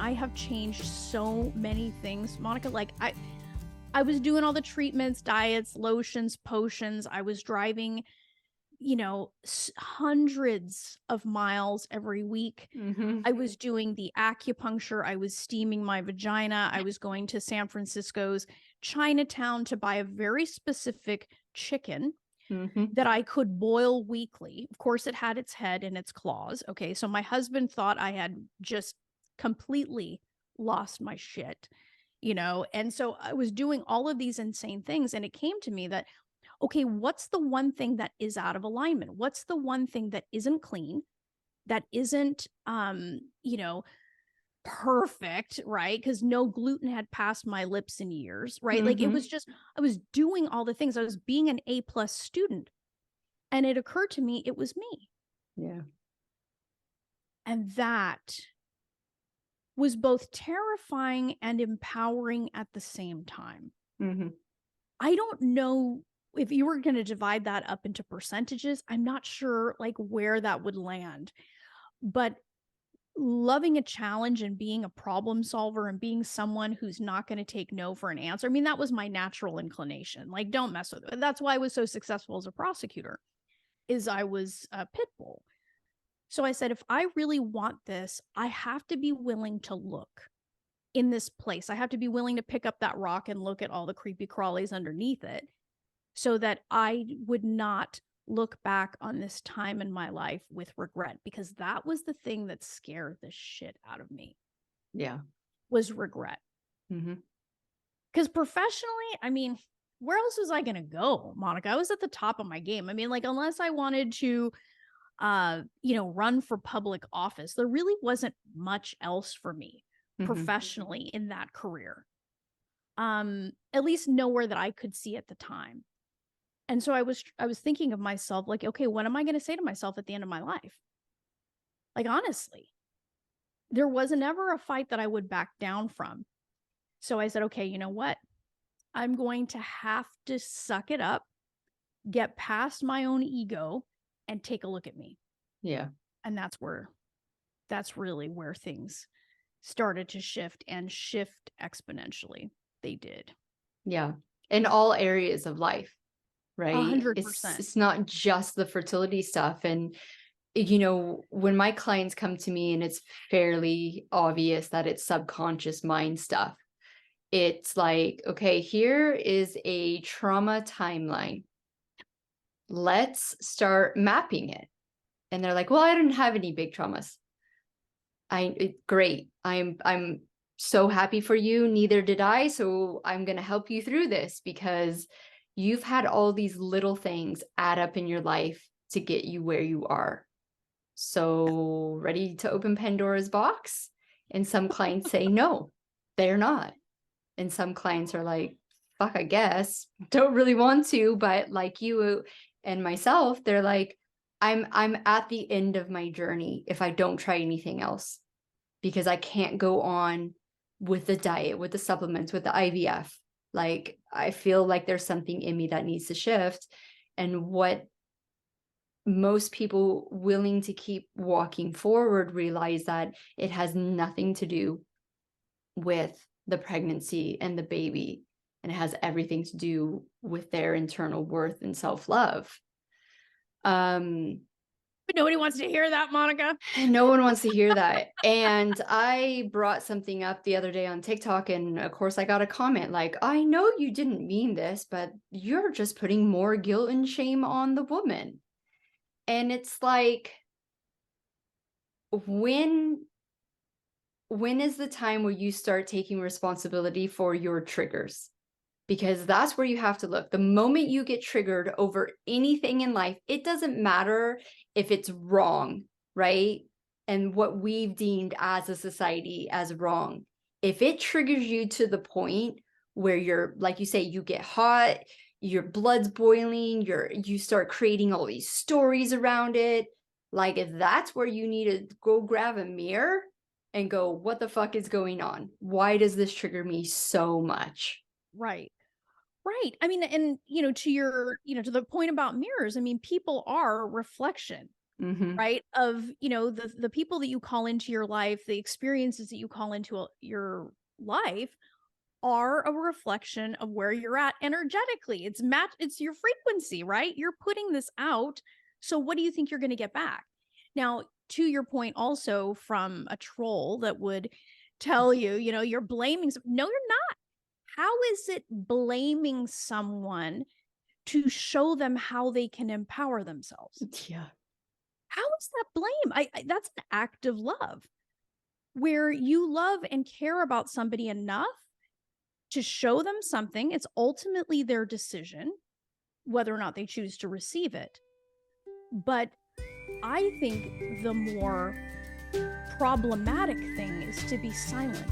I have changed so many things, Monica. Like I was doing all the treatments, diets, lotions, potions. I was driving, hundreds of miles every week. Mm-hmm. I was doing the acupuncture. I was steaming my vagina. I was going to San Francisco's Chinatown to buy a very specific chicken that I could boil weekly. Of course, it had its head and its claws. Okay. So my husband thought I had just completely lost my shit, And so I was doing all of these insane things. And it came to me that, okay, what's the one thing that is out of alignment? What's the one thing that isn't clean, that isn't, perfect, right? Because no gluten had passed my lips in years, right? Like it was just, I was doing all the things. I was being an A+ student. And it occurred to me, it was me. Yeah. And that was both terrifying and empowering at the same time. I don't know if you were going to divide that up into percentages. I'm not sure like where that would land, but loving a challenge and being a problem solver and being someone who's not going to take no for an answer. I mean, that was my natural inclination. Like, don't mess with it. That's why I was so successful as a prosecutor, is I was a pit bull. So I said, if I really want this, I have to be willing to look in this place. I have to be willing to pick up that rock and look at all the creepy crawlies underneath it, so that I would not look back on this time in my life with regret, because that was the thing that scared the shit out of me. Yeah. Was regret. Because professionally, I mean, where else was I going to go, Monica? I was at the top of my game. I mean, like, unless I wanted to, run for public office, there really wasn't much else for me professionally in that career. At least nowhere that I could see at the time. And so I was thinking of myself like, okay, what am I going to say to myself at the end of my life? Like, honestly, there wasn't ever a fight that I would back down from. So I said, okay, you know what? I'm going to have to suck it up, get past my own ego, and take a look at me. Yeah. And that's really where things started to shift, and shift exponentially. They did. Yeah. In all areas of life, right? 100%. It's not just the fertility stuff. And, when my clients come to me and it's fairly obvious that it's subconscious mind stuff, it's like, okay, here is a trauma timeline. Let's start mapping it. And they're like, well, I didn't have any big traumas. Great. I'm so happy for you. Neither did I. So I'm going to help you through this, because you've had all these little things add up in your life to get you where you are. So ready to open Pandora's box? And some clients say, no, they're not. And some clients are like, fuck, I guess, don't really want to, but like you and myself, they're like, I'm at the end of my journey if I don't try anything else, because I can't go on with the diet, with the supplements, with the IVF. Like, I feel like there's something in me that needs to shift. And what most people willing to keep walking forward realize that it has nothing to do with the pregnancy and the baby, and it has everything to do with their internal worth and self-love. But nobody wants to hear that, Monica. No one wants to hear that. And I brought something up the other day on TikTok, and of course I got a comment like, I know you didn't mean this, but you're just putting more guilt and shame on the woman. And it's like, when is the time where you start taking responsibility for your triggers? Because that's where you have to look. The moment you get triggered over anything in life, it doesn't matter if it's wrong, right? And what we've deemed as a society as wrong. If it triggers you to the point where you're, like you say, you get hot, your blood's boiling, you start creating all these stories around it. Like, if that's where you need to go grab a mirror and go, what the fuck is going on? Why does this trigger me so much? Right. Right. I mean, and, to your, to the point about mirrors, I mean, people are reflection. right? Of, the people that you call into your life, the experiences that you call into your life are a reflection of where you're at energetically. It's your frequency, right? You're putting this out. So what do you think you're going to get back? Now, to your point also from a troll that would tell you, you're blaming. No, you're not. How is it blaming someone to show them how they can empower themselves? Yeah. How is that blame? That's an act of love where you love and care about somebody enough to show them something. It's ultimately their decision whether or not they choose to receive it. But I think the more problematic thing is to be silent.